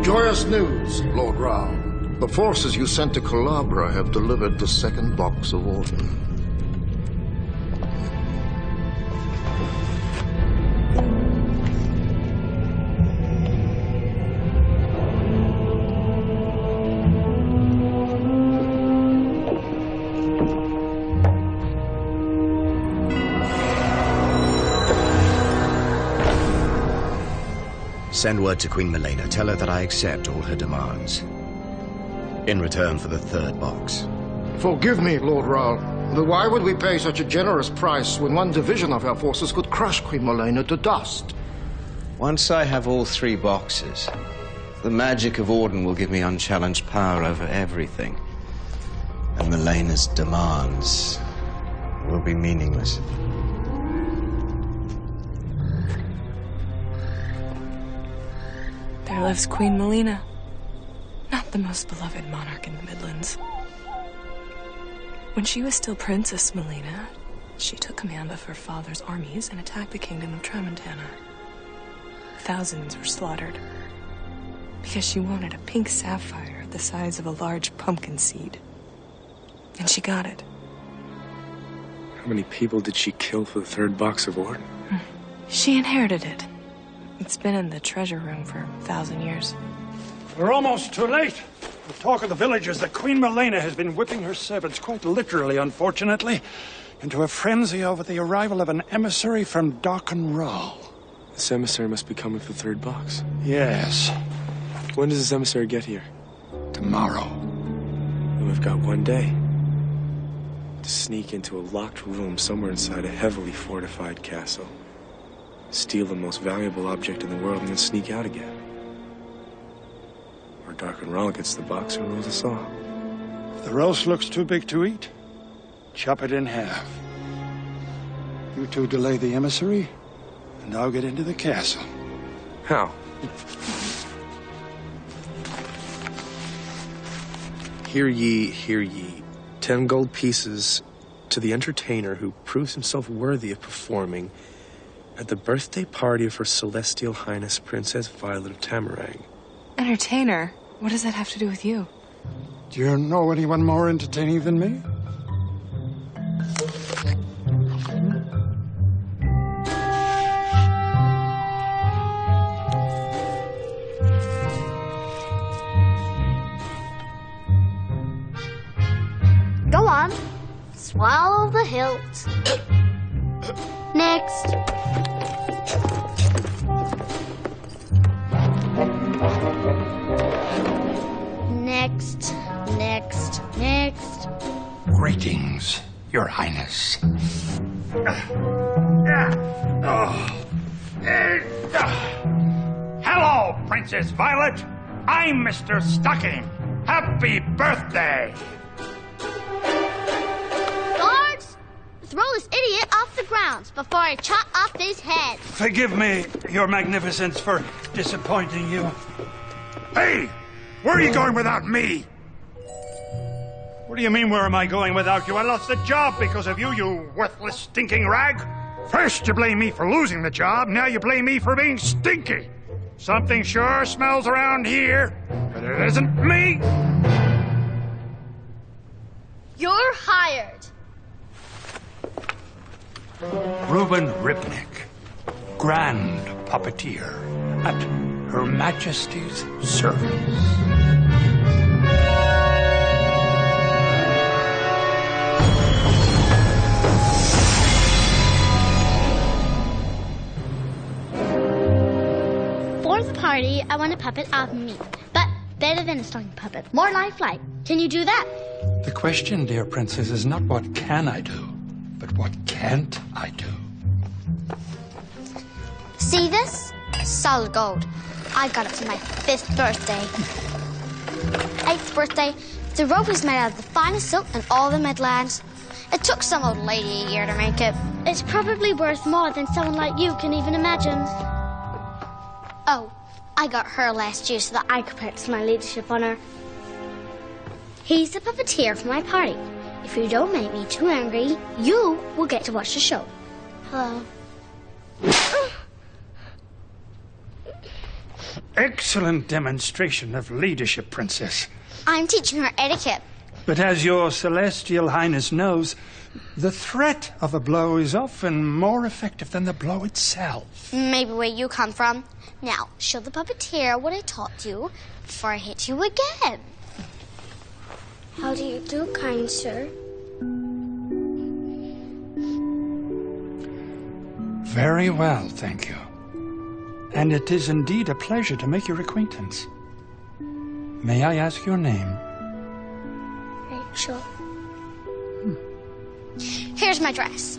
Joyous news, Lord Rao. The forces you sent to Calabra have delivered the second box of Orden. Send word to Queen Malena. Tell her that I accept all her demands. In return for the third box. Forgive me, Lord Rao, but why would we pay such a generous price when one division of our forces could crush Queen Malena to dust? Once I have all three boxes, the magic of Orden will give me unchallenged power over everything. And Malena's demands will be meaningless. There lives Queen Malena, not the most beloved monarch in the Midlands. When she was still Princess Malena, she took command of her father's armies and attacked the kingdom of Tramontana. Thousands were slaughtered because she wanted a pink sapphire the size of a large pumpkin seed. And she got it. How many people did she kill for the third box of Orden? She inherited it. It's been in the treasure room for 1,000 years. We're almost too late. The talk of the village is that Queen Malena has been whipping her servants, quite literally, unfortunately, into a frenzy over the arrival of an emissary from Darkenrall. This emissary must be coming for the third box. Yes. When does this emissary get here? Tomorrow. And we've got one day to sneak into a locked room somewhere inside a heavily fortified castle. Steal the most valuable object in the world and then sneak out again. Or Darkenrall gets the box and rules us all. If the roast looks too big to eat, chop it in half. You two delay the emissary, and I'll get into the castle. How? Hear ye, hear ye. 10 gold pieces to the entertainer who proves himself worthy of performing at the birthday party of Her Celestial Highness Princess Violet of Tamarang. Entertainer? What does that have to do with you? Do you know anyone more entertaining than me? Go on. Swallow the hilt. Next. Next, next, next. Greetings, Your Highness. Hello, Princess Violet. I'm Mr. Stocking. Happy birthday! Guards, throw this idiot off the grounds before I chop off his head. Forgive me, Your Magnificence, for disappointing you. Hey! Where are you going without me? What do you mean, where am I going without you? I lost the job because of you, you worthless, stinking rag. First you blame me for losing the job, now you blame me for being stinky. Something sure smells around here, but it isn't me. You're hired. Reuben Ripnick, Grand Puppeteer, at Her Majesty's service. For the party, I want a puppet of me, but better than a stocking puppet. More lifelike. Can you do that? The question, dear princess, is not what can I do, but what can't I do? See this? Solid gold. I got it for my 5th birthday. 8th birthday, the rope is made out of the finest silk in all the Midlands. It took some old lady a year to make it. It's probably worth more than someone like you can even imagine. Oh, I got her last year so that I could practice my leadership on her. He's the puppeteer for my party. If you don't make me too angry, you will get to watch the show. Hello. excellent demonstration of leadership, Princess. I'm teaching her etiquette. But as your Celestial Highness knows, the threat of a blow is often more effective than the blow itself. Maybe where you come from. Now, show the puppeteer what I taught you before I hit you again. How do you do, kind sir? Very well, thank you. And it is indeed a pleasure to make your acquaintance. May I ask your name? Rachel. Here's my dress.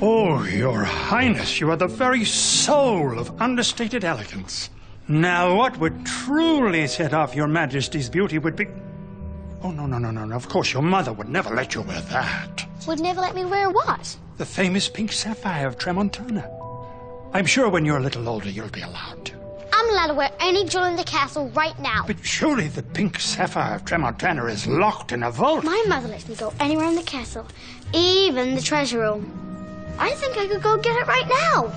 Oh, Your Highness, you are the very soul of understated elegance. Now, what would truly set off Your Majesty's beauty would be... Oh, no. Of course, your mother would never let you wear that. Would never let me wear what? The famous pink sapphire of Tramontana. I'm sure when you're a little older, you'll be allowed to. I'm allowed to wear any jewel in the castle right now. But surely the pink sapphire of Tramontana is locked in a vault. My mother lets me go anywhere in the castle, even the treasure room. I think I could go get it right now.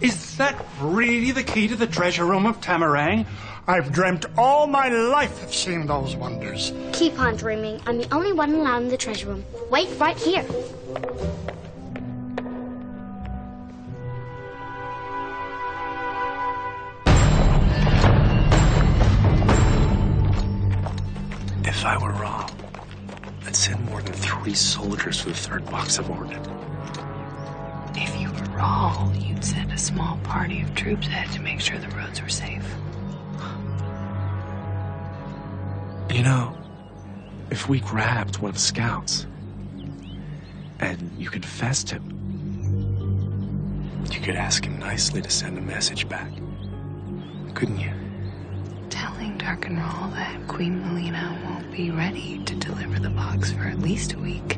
Is that really the key to the treasure room of Tamarang? I've dreamt all my life of seeing those wonders. Keep on dreaming. I'm the only one allowed in the treasure room. Wait right here. If I were wrong, I'd send more than 3 soldiers for the 3rd box of Orden. If you were Rahl, you'd send a small party of troops ahead to make sure the roads were safe. You know, if we grabbed one of the scouts and you confessed him, you could ask him nicely to send a message back, couldn't you? Telling Darkenrahl that Queen Melina won't be ready to deliver the box for at least a week.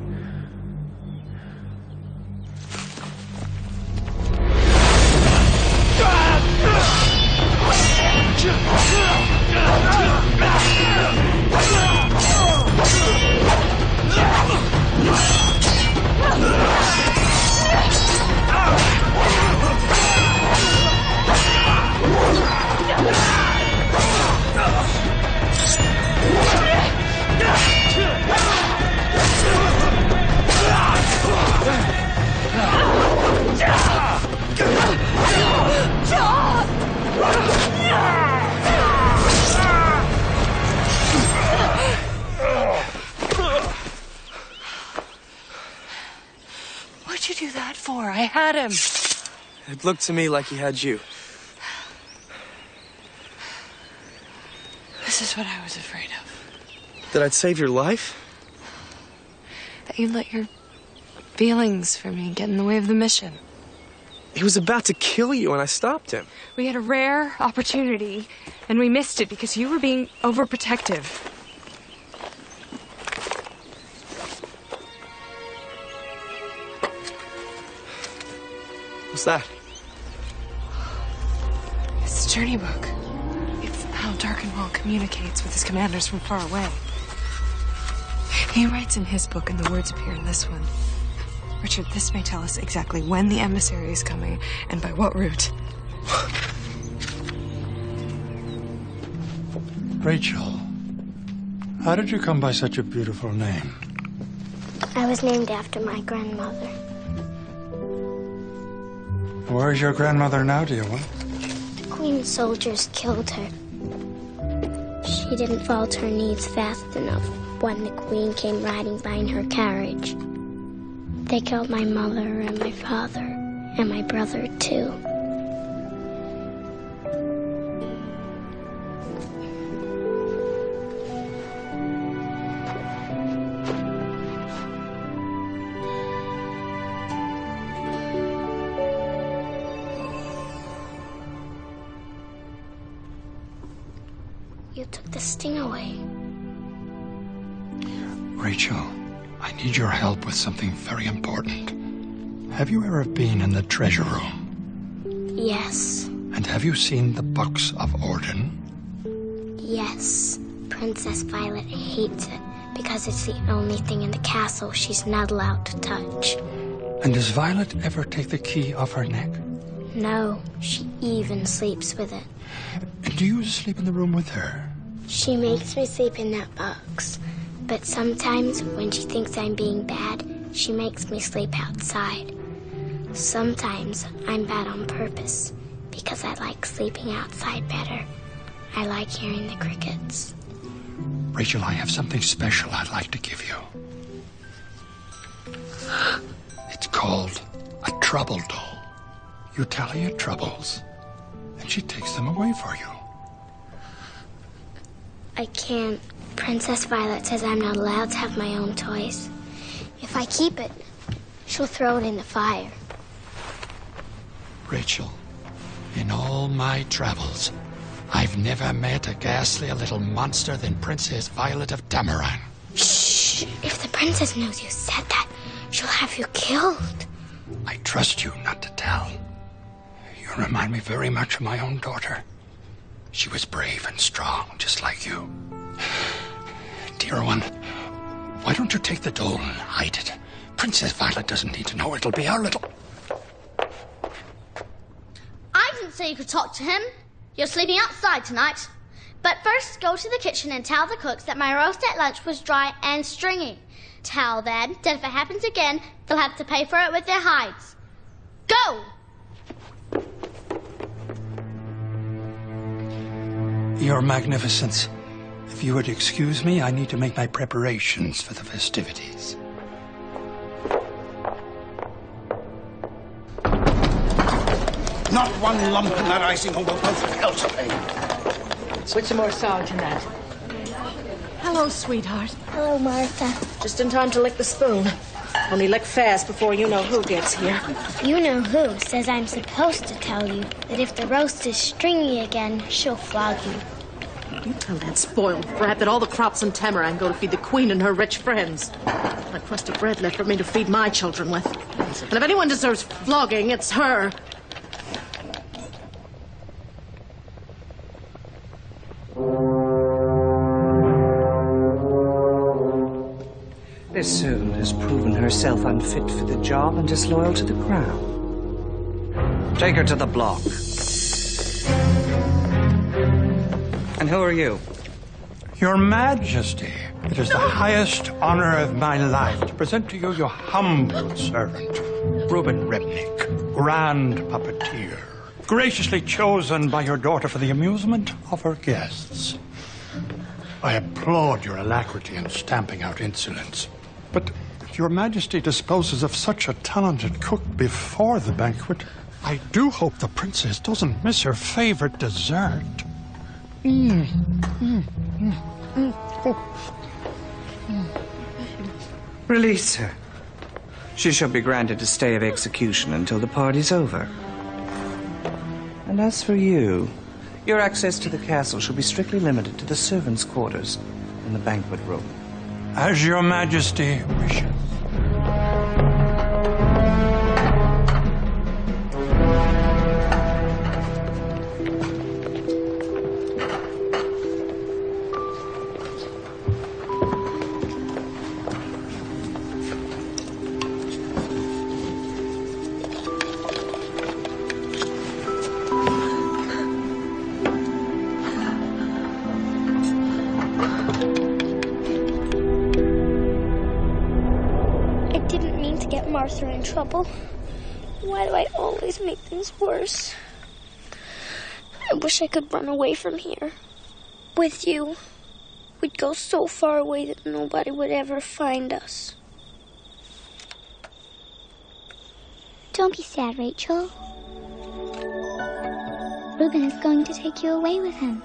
What'd you do that for? I had him. It looked to me like he had you. This is what I was afraid of. That I'd save your life? That you'd let your feelings for me get in the way of the mission. He was about to kill you and I stopped him. We had a rare opportunity, and we missed it because you were being overprotective. What's that? It's a journey book. It's how Darkenrahl communicates with his commanders from far away. He writes in his book, and the words appear in this one. Richard, this may tell us exactly when the emissary is coming and by what route. Rachel, how did you come by such a beautiful name? I was named after my grandmother. Where is your grandmother now, dear one? The Queen's soldiers killed her. She didn't fall to her knees fast enough when the Queen came riding by in her carriage. They killed my mother and my father and my brother, too. You took the sting away. Rachel, I need your help with something very important. Have you ever been in the treasure room? Yes. And have you seen the box of Orden? Yes. Princess Violet hates it because it's the only thing in the castle she's not allowed to touch. And does Violet ever take the key off her neck? No, she even sleeps with it. Do you sleep in the room with her? She makes me sleep in that box. But sometimes when she thinks I'm being bad, she makes me sleep outside. Sometimes I'm bad on purpose because I like sleeping outside better. I like hearing the crickets. Rachel, I have something special I'd like to give you. It's called a trouble doll. You tell her your troubles, and she takes them away for you. I can't. Princess Violet says I'm not allowed to have my own toys. If I keep it, she'll throw it in the fire. Rachel, in all my travels, I've never met a ghastlier little monster than Princess Violet of Tamaran. Shh! If the princess knows you said that, she'll have you killed. I trust you not to tell. You remind me very much of my own daughter. She was brave and strong, just like you. Dear one, why don't you take the doll and hide it? Princess Violet doesn't need to know. It'll be our little... I didn't say you could talk to him. You're sleeping outside tonight. But first, go to the kitchen and tell the cooks that my roast at lunch was dry and stringy. Tell them that if it happens again, they'll have to pay for it with their hides. Go! Your Magnificence, if you would excuse me, I need to make my preparations for the festivities. Not one lump in that icing or we'll both have hell to pay. With some more salt in that. Hello, sweetheart. Hello, Martha. Just in time to lick the spoon. Only lick fast before you know who gets here. You know who says I'm supposed to tell you that if the roast is stringy again, she'll flog you. You tell that spoiled brat that all the crops in Tamaran go to feed the queen and her rich friends. Not a crust of bread left for me to feed my children with. And if anyone deserves flogging, it's her. Isolde has proven herself unfit for the job and disloyal to the crown. Take her to the block. And who are you? Your Majesty, it is the highest honor of my life to present to you your humble servant, Reuben Rebnik, Grand Puppeteer, graciously chosen by your daughter for the amusement of her guests. I applaud your alacrity in stamping out insolence. But your Majesty disposes of such a talented cook before the banquet. I do hope the princess doesn't miss her favorite dessert. Release her. She shall be granted a stay of execution until the party's over. And as for you, your access to the castle shall be strictly limited to the servants' quarters and the banquet room. As your Majesty wishes. Martha in trouble. Why do I always make things worse? I wish I could run away from here. With you. We'd go so far away that nobody would ever find us. Don't be sad, Rachel. Reuben is going to take you away with him.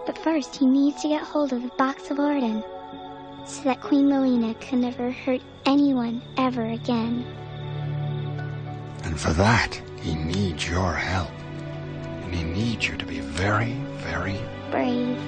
But first, he needs to get hold of the Box of Arden, so that Queen Melina can never hurt anyone ever again. And for that, he needs your help. And he needs you to be very, very brave.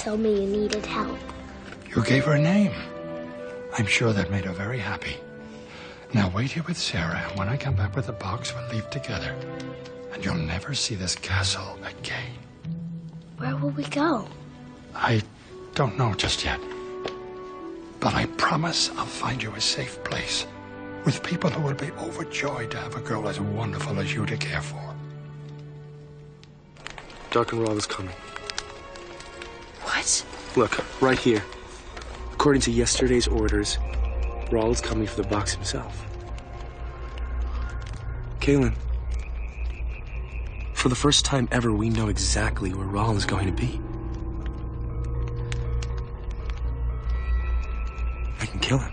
told me you needed help. You gave her a name. I'm sure that made her very happy. Now wait here with Sarah, and when I come back with the box, we'll leave together. And you'll never see this castle again. Where will we go? I don't know just yet. But I promise I'll find you a safe place with people who will be overjoyed to have a girl as wonderful as you to care for. Doc and Rawl is coming. What? Look, right here. According to yesterday's orders, Rawl is coming for the box himself. Kaylin, for the first time ever, we know exactly where Rawl is going to be. I can kill him.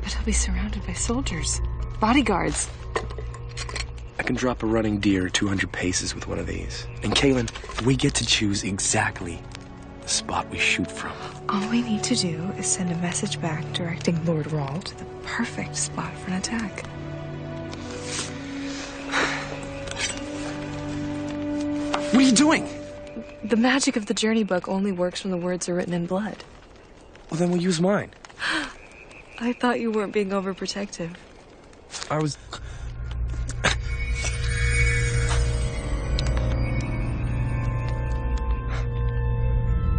But he'll be surrounded by soldiers, bodyguards. I can drop a running deer 200 paces with one of these. And Kaylin, we get to choose exactly the spot we shoot from. All we need to do is send a message back directing Lord Rawl to the perfect spot for an attack. What are you doing? The magic of the journey book only works when the words are written in blood. Well, then we'll use mine. I thought you weren't being overprotective. I was...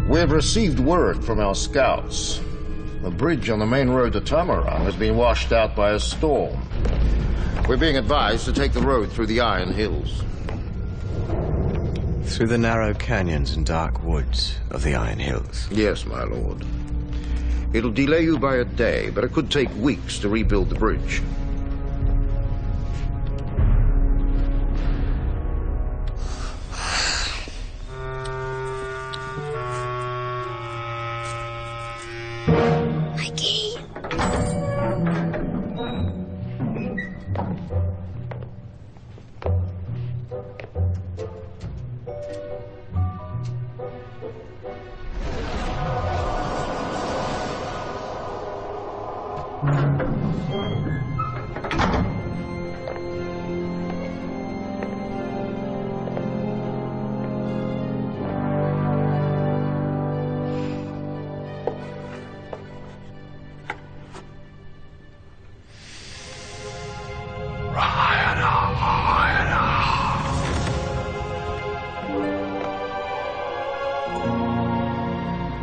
We have received word from our scouts. The bridge on the main road to Tamarang has been washed out by a storm. We're being advised to take the road through the Iron Hills. Through the narrow canyons and dark woods of the Iron Hills. Yes, my lord. It'll delay you by a day, but it could take weeks to rebuild the bridge. Mikey.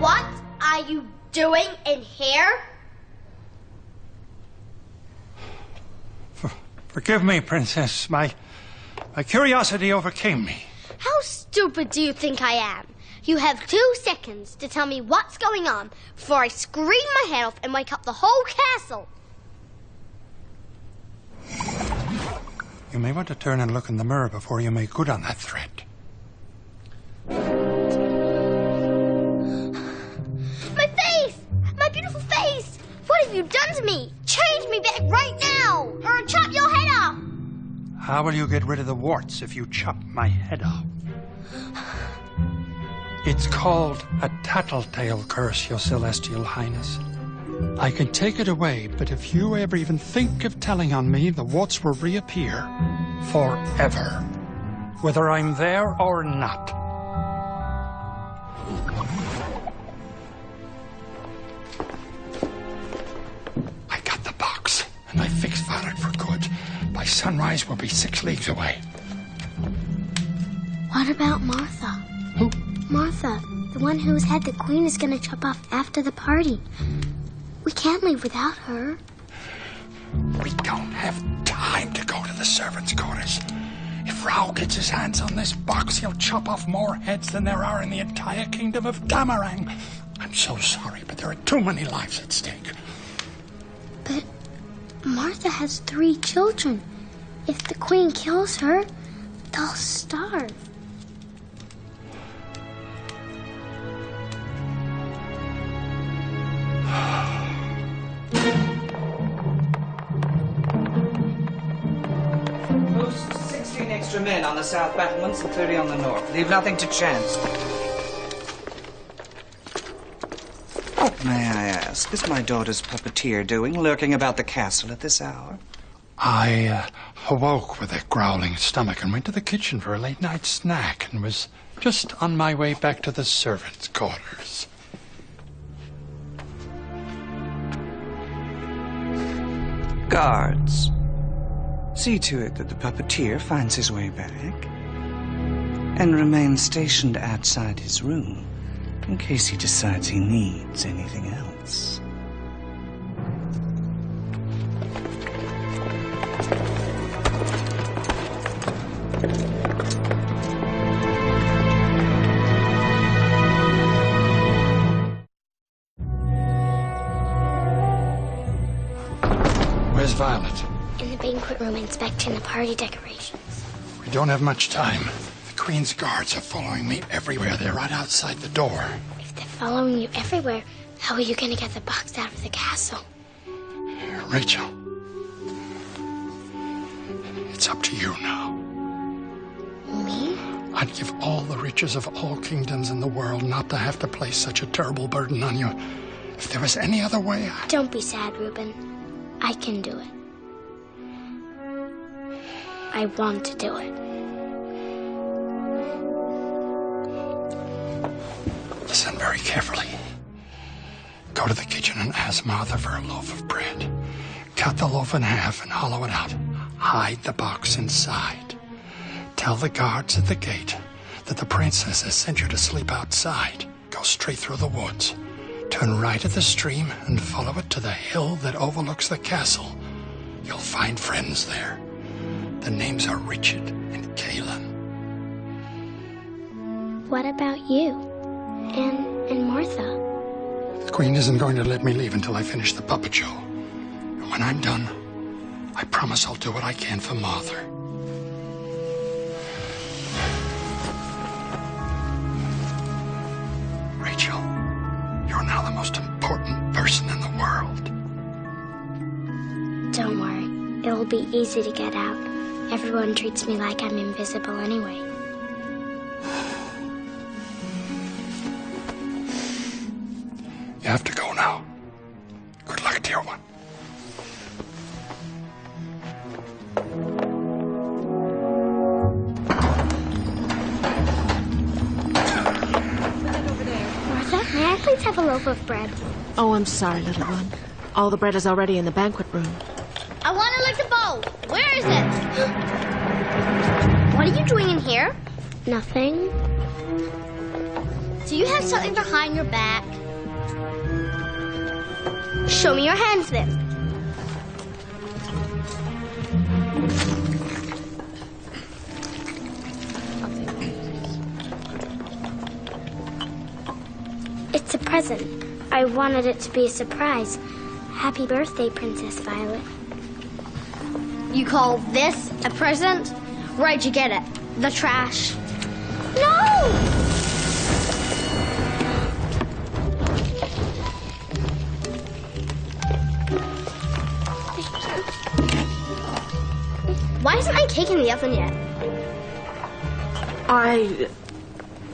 What are you doing in here? Forgive me, Princess. My curiosity overcame me. How stupid do you think I am? You have 2 seconds to tell me what's going on before I scream my head off and wake up the whole castle. You may want to turn and look in the mirror before you make good on that threat. My face! My beautiful face! What have you done to me? Change me back right now, or I'll chop your head off! How will you get rid of the warts if you chop my head off? It's called a tattletale curse, Your Celestial Highness. I can take it away, but if you ever even think of telling on me, the warts will reappear forever, whether I'm there or not. I got the box, and I fixed Varric for good. By sunrise, we'll be 6 leagues away. What about Martha? Who? Martha, the one whose head the Queen is going to chop off after the party. We can't leave without her. We don't have time to go to the servants' quarters. If Raoul gets his hands on this box, he'll chop off more heads than there are in the entire kingdom of Tamarang. I'm so sorry, but there are too many lives at stake. But Martha has 3 children. If the Queen kills her, they'll starve. Post 16 extra men on the south battlements and 30 on the north. Leave nothing to chance. What, may I ask, is my daughter's puppeteer doing, lurking about the castle at this hour? I awoke with a growling stomach and went to the kitchen for a late-night snack and was Just on my way back to the servants' quarters. Guards, see to it that the puppeteer finds his way back and remains stationed outside his room in case he decides he needs anything else. Where's Violet? In the banquet room inspecting the party decorations. We don't have much time. The Queen's guards are following me everywhere. They're right outside the door. If they're following you everywhere, how are you going to get the box out of the castle? Rachel, it's up to you now. Me? I'd give all the riches of all kingdoms in the world not to have to place such a terrible burden on you. If there was any other way, Don't be sad, Reuben. I can do it. I want to do it. Listen very carefully. Go to the kitchen and ask Martha for a loaf of bread. Cut the loaf in half and hollow it out. Hide the box inside. Tell the guards at the gate that the princess has sent you to sleep outside. Go straight through the woods. Turn right at the stream and follow it to the hill that overlooks the castle. You'll find friends there. The names are Richard and Galen. What about you? And Martha? The Queen isn't going to let me leave until I finish the puppet show. And when I'm done, I promise I'll do what I can for Martha. Rachel, you're now the most important person in the world. Don't worry. It'll be easy to get out. Everyone treats me like I'm invisible anyway. You have to go now. Good luck, dear one. Martha, may I please have a loaf of bread? Oh, I'm sorry, little one. All the bread is already in the banquet room. I want to lick the bowl. Where is it? What are you doing in here? Nothing. Do you have something behind your back? Show me your hands then. It's a present. I wanted it to be a surprise. Happy birthday, Princess Violet. You call this a present? Where'd you get it? The trash. No! Why isn't my cake in the oven yet? I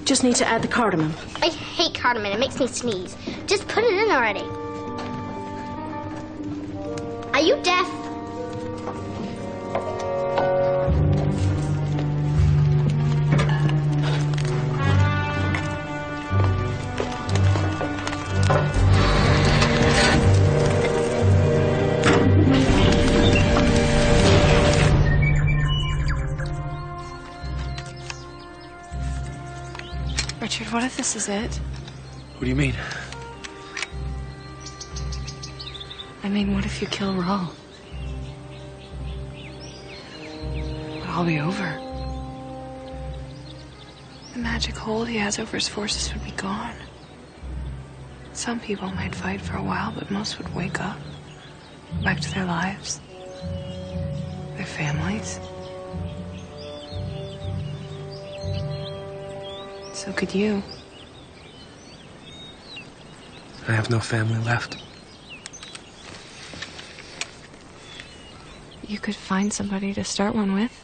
just need to add the cardamom. I hate cardamom. It makes me sneeze. Just put it in already. Are you deaf? Richard, what if this is it? What do you mean? I mean, what if you kill Rahl? It'll all be over. The magic hold he has over his forces would be gone. Some people might fight for a while, but most would wake up, back to their lives, their families. So could you. I have no family left. You could find somebody to start one with.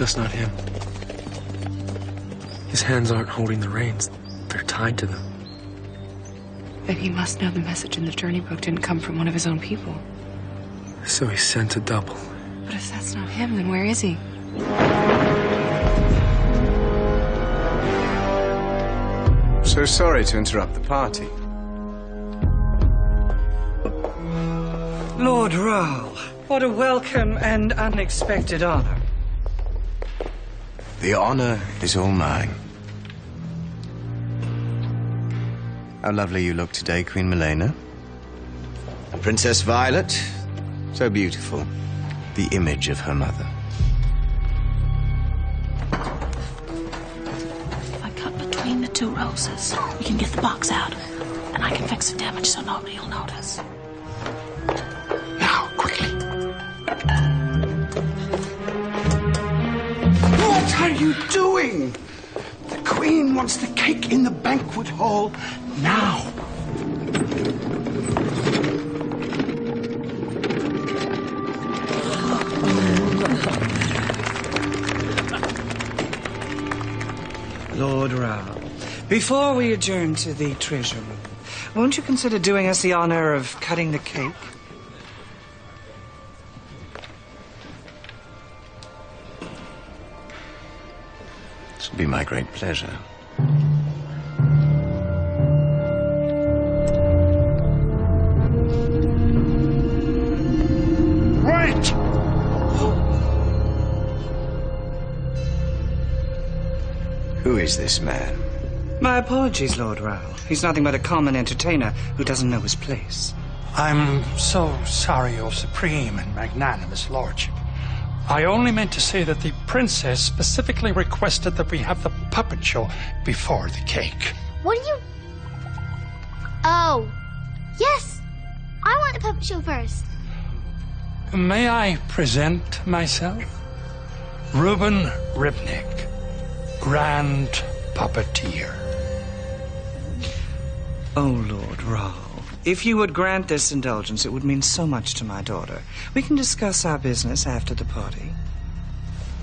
that's not him. His hands aren't holding the reins. They're tied to them. Then he must know the message in the journey book didn't come from one of his own people. So he sent a double. But if that's not him, then where is he? So sorry to interrupt the party. Lord Rahl, what a welcome and unexpected honor. The honor is all mine. How lovely you look today, Queen Malena. And Princess Violet, so beautiful. The image of her mother. If I cut between the two roses, we can get the box out. And I can fix the damage so nobody will notice. Now, quickly. What are you doing? The Queen wants the cake in the banquet hall now. Lord Rahl, before we adjourn to the treasure room, won't you consider doing us the honor of cutting the cake? This will be my great pleasure. Wait! Who is this man? My apologies, Lord Rahl. He's nothing but a common entertainer who doesn't know his place. I'm so sorry, your supreme and magnanimous lordship. I only meant to say that the princess specifically requested that we have the puppet show before the cake. What are you... Oh. Yes. I want the puppet show first. May I present myself? Reuben Ribnick, Grand Puppeteer. Oh, Lord Rahl, if you would grant this indulgence, it would mean so much to my daughter. We can discuss our business after the party.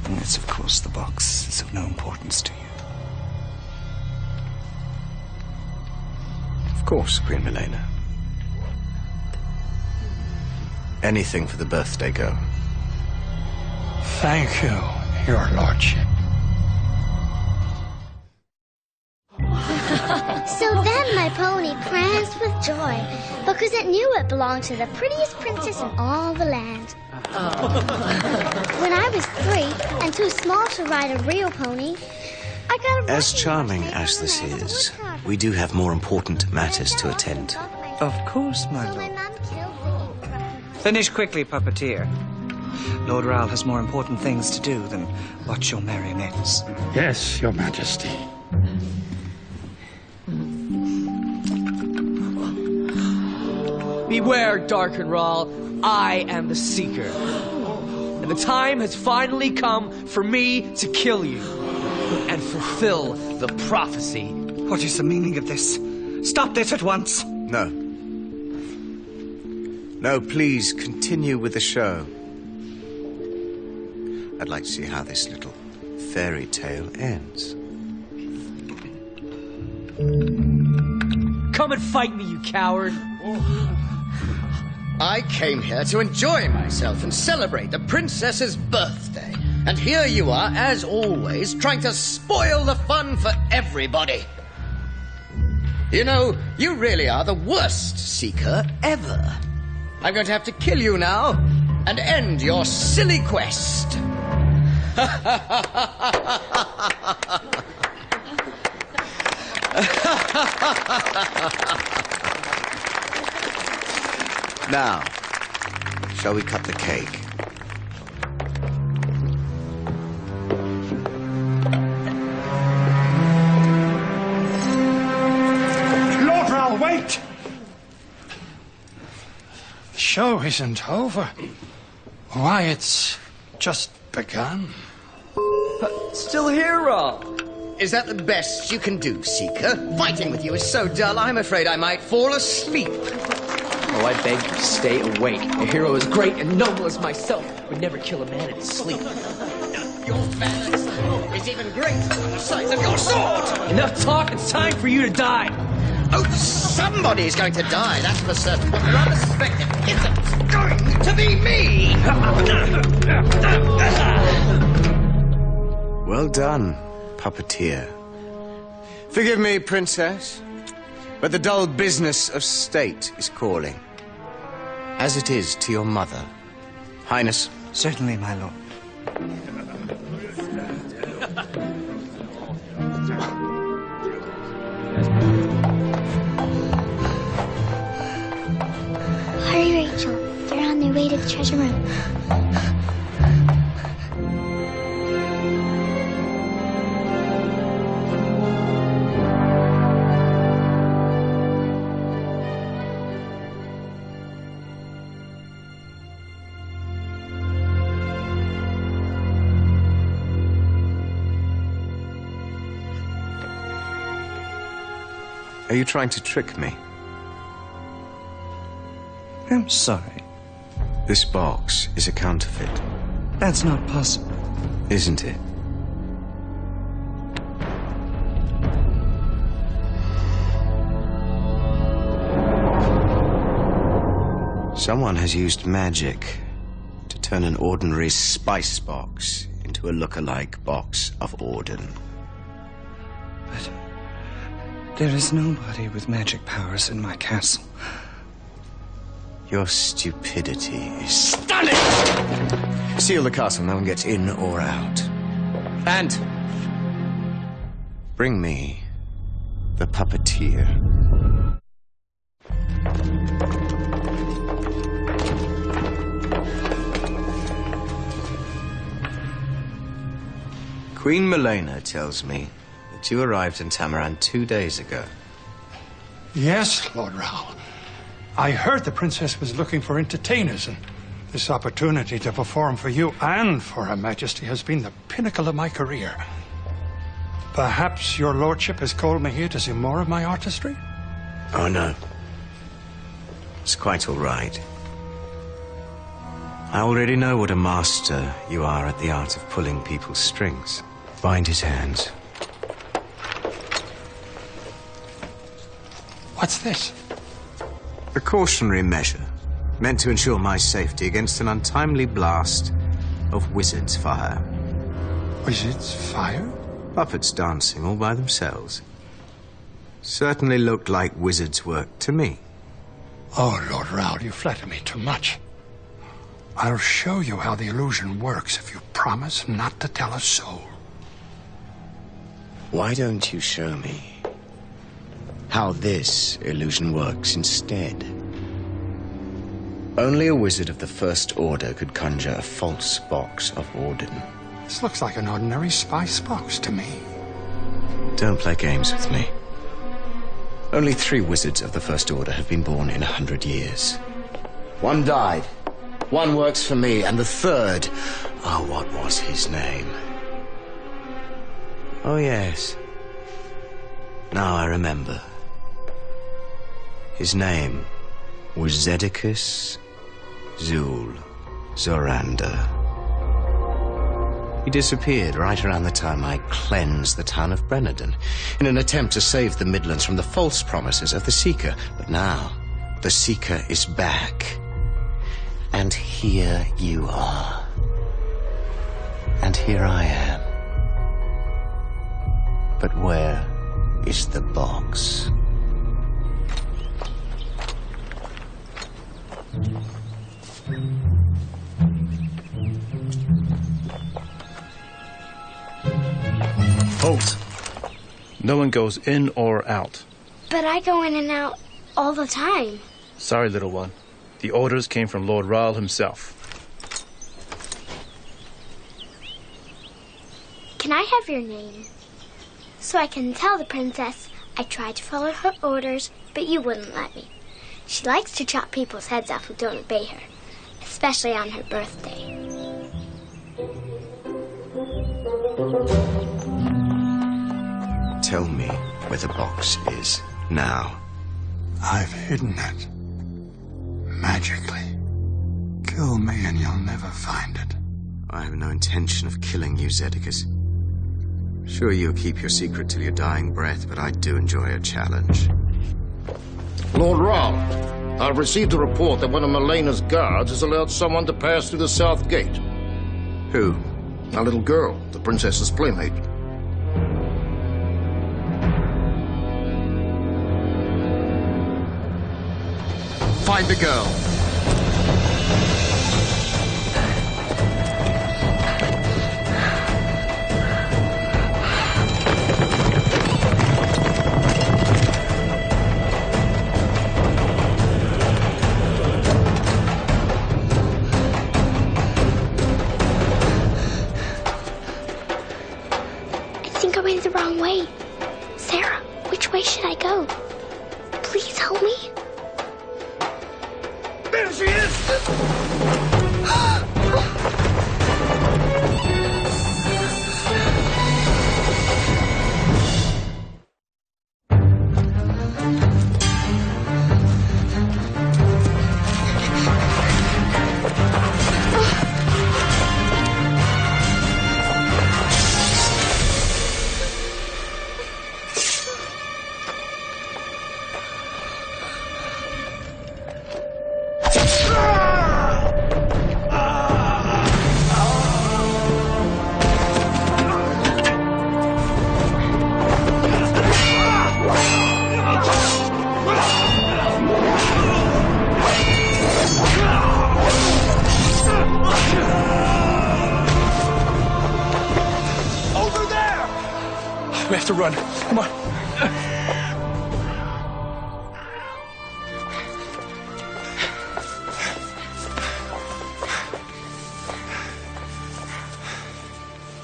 Yes, of course, the box is of no importance to you. Of course, Queen Malena. Anything for the birthday girl. Thank you, your lordship. So then my pony pranced with joy because it knew it belonged to the prettiest princess in all the land. When I was 3 and too small to ride a real pony, I got a... As charming as this is, we do have more important matters to attend to. Of course, my lord. Finish quickly, puppeteer. Lord Rahl has more important things to do than watch your marionettes. Yes, your majesty. Beware, Darkenrahl. I am the Seeker. And the time has finally come for me to kill you and fulfill the prophecy. What is the meaning of this? Stop this at once. No. No, please continue with the show. I'd like to see how this little fairy tale ends. Come and fight me, you coward. I came here to enjoy myself and celebrate the princess's birthday. And here you are, as always, trying to spoil the fun for everybody. You know, you really are the worst Seeker ever. I'm going to have to kill you now and end your silly quest. Now, shall we cut the cake? Lord Rahl, wait! The show isn't over. Why, it's just begun. Still here, Rahl? Is that the best you can do, Seeker? Fighting with you is so dull, I'm afraid I might fall asleep. Oh, I beg you to stay awake. A hero as great and noble as myself would never kill a man in his sleep. Your phalanx is even greater than the size of your sword! Enough talk, it's time for you to die! Oh, somebody's going to die, that's for certain. But what I'm expecting isn't going to be me! Well done, puppeteer. Forgive me, princess, but the dull business of state is calling. As it is to your mother. Highness. Certainly, my lord. Hurry, Rachel. They're on their way to the treasure room. Are you trying to trick me? I'm sorry. This box is a counterfeit. That's not possible. Isn't it? Someone has used magic to turn an ordinary spice box into a look-alike box of Orden. But there is nobody with magic powers in my castle. Your stupidity is stunning! Seal the castle, no one gets in or out. And bring me the puppeteer. Queen Malena tells me that you arrived in Tamaran 2 days ago. Yes, Lord Raoul. I heard the princess was looking for entertainers, and this opportunity to perform for you and for Her Majesty has been the pinnacle of my career. Perhaps your lordship has called me here to see more of my artistry? Oh, no. It's quite all right. I already know what a master you are at the art of pulling people's strings. Bind his hands. What's this? A cautionary measure, meant to ensure my safety against an untimely blast of wizard's fire. Wizard's fire? Puppets dancing all by themselves. Certainly looked like wizard's work to me. Oh, Lord Raoul, you flatter me too much. I'll show you how the illusion works if you promise not to tell a soul. Why don't you show me how this illusion works instead? Only a wizard of the First Order could conjure a false box of Orden. This looks like an ordinary spice box to me. Don't play games with me. Only 3 wizards of the First Order have been born in 100 years. 1 died. 1 works for me, and the 3rd... Oh, what was his name? Oh, yes. Now I remember. His name was Zedicus Zul Zorander. He disappeared right around the time I cleansed the town of Brenadon in an attempt to save the Midlands from the false promises of the Seeker. But now, the Seeker is back. And here you are. And here I am. But where is the box? Halt! No one goes in or out. But I go in and out all the time. Sorry, little one. The orders came from Lord Raoul himself. Can I have your name? So I can tell the princess I tried to follow her orders, but you wouldn't let me. She likes to chop people's heads off who don't obey her, especially on her birthday. Tell me where the box is now. I've hidden it. Magically. Kill me and you'll never find it. I have no intention of killing you, Zedicus. Sure, you'll keep your secret till your dying breath, but I do enjoy a challenge. Lord Raoul, I've received a report that one of Melena's guards has allowed someone to pass through the south gate. Who? A little girl, the princess's playmate. Find the girl. I think I went the wrong way. Sarah, which way should I go? Please help me. There she is! We have to run. Come on.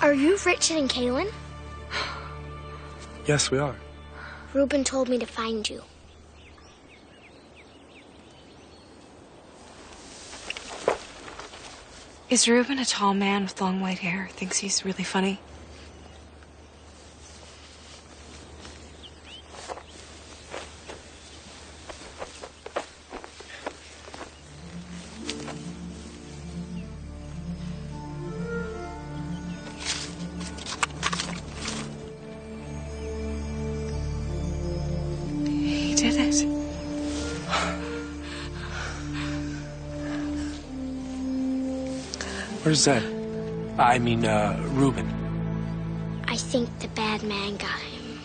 Are you Richard and Kaylin? Yes, we are. Reuben told me to find you. Is Reuben a tall man with long white hair? Thinks he's really funny? He did it. Where's Zed? I mean, Reuben. I think the bad man got him.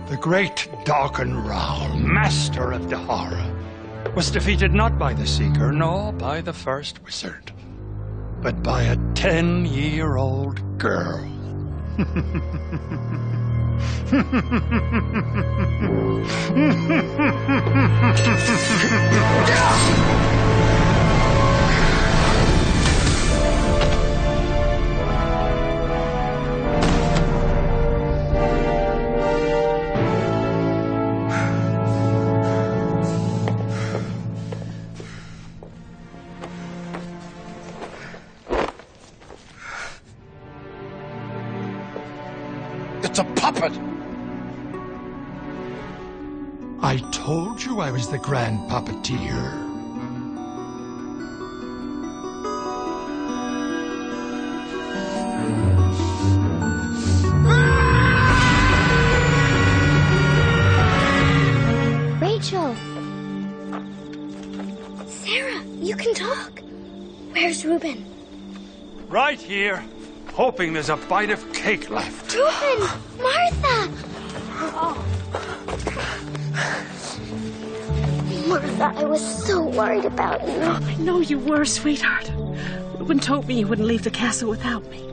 The great Darken Raoul, master of Dahara, was defeated not by the Seeker, nor by the first wizard, but by a 10-year-old girl. It's a puppet! I told you I was the Grand Puppeteer. Rachel! Sarah, you can talk. Where's Reuben? Right here, hoping there's a bite of cake left. Reuben! Martha! Martha, I was so worried about you. I know you were, sweetheart. Reuben told me you wouldn't leave the castle without me.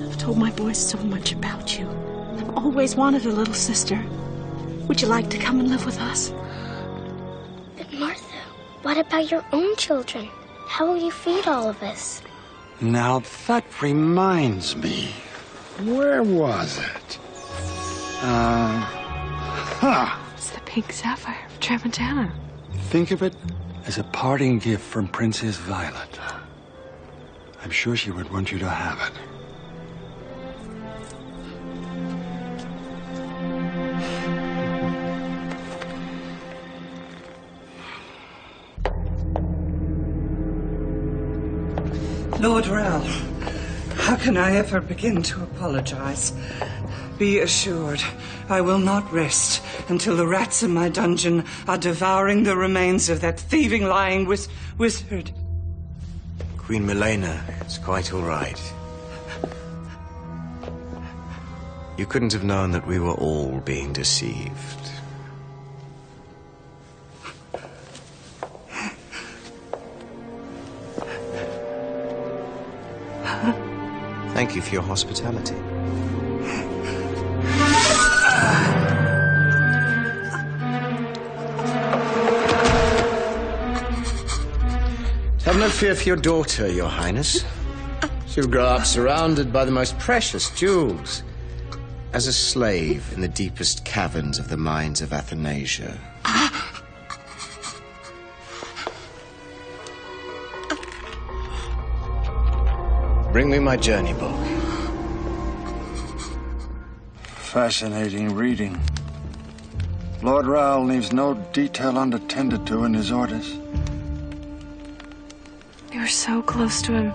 I've told my boys so much about you. I've always wanted a little sister. Would you like to come and live with us? But Martha, what about your own children? How will you feed all of us? Now that reminds me. Where was it? It's the pink sapphire of Tramontana. Think of it as a parting gift from Princess Violet. I'm sure she would want you to have it. Lord Ralph, how can I ever begin to apologize? Be assured, I will not rest until the rats in my dungeon are devouring the remains of that thieving, lying wizard. Queen Milena, it's quite all right. You couldn't have known that we were all being deceived. Thank you for your hospitality. Have no fear for your daughter, Your Highness. She'll grow up surrounded by the most precious jewels, as a slave in the deepest caverns of the mines of Athanasia. Bring me my journey book. Fascinating reading. Lord Raoul leaves no detail unattended to in his orders. You were so close to him.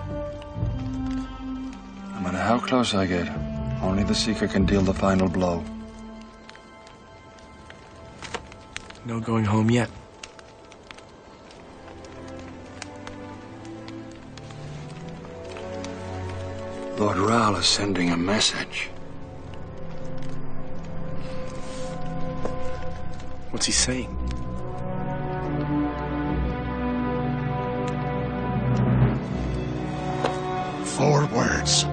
No matter how close I get, only the Seeker can deal the final blow. No going home yet. Lord Raoul is sending a message. What's he saying? Four words.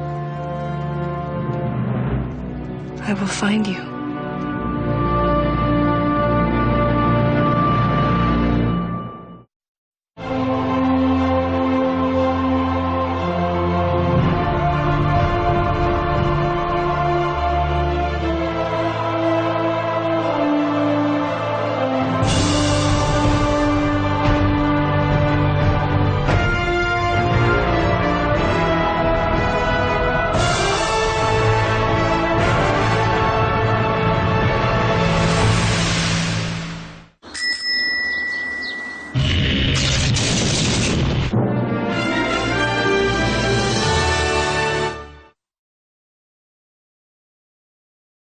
I will find you.